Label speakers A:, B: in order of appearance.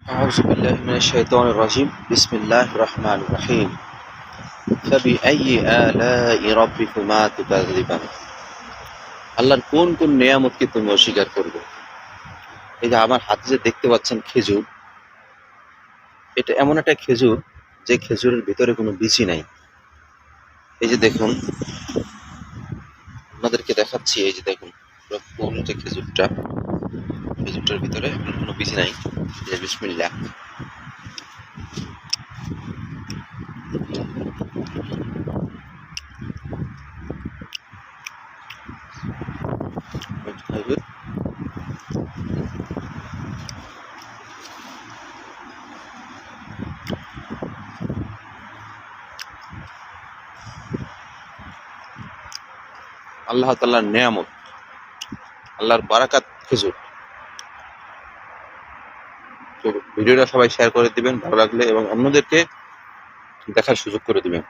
A: أعوذ بالله من الشيطان الرجيم بسم الله الرحمن الرحيم فبأي آلاء ربكما تكذبان আল্লাহর কোন কোন নিয়ামতকে তুমি অস্বীকার করবে। এই যে আমার হাতে যে দেখতে পাচ্ছেন খেজুর, এটা এমন একটা খেজুর যে খেজুরের ভিতরে কোনো বিচি নাই। এই যে দেখুন, আপনাদেরকে দেখাচ্ছি, এই যে দেখুন পুরো যে খেজুরটার ভিতরে কোনো বিচি নাই। এই যে বিসমিল্লাহ, খেজুর আল্লাহ তাআলার নিয়ামত, আল্লাহর বারাকাত খেজুর। তো ভিডিওটা সবাই শেয়ার করে দিবেন ভালো লাগলে, এবং অন্যদেরকে দেখার সুযোগ করে দিবেন।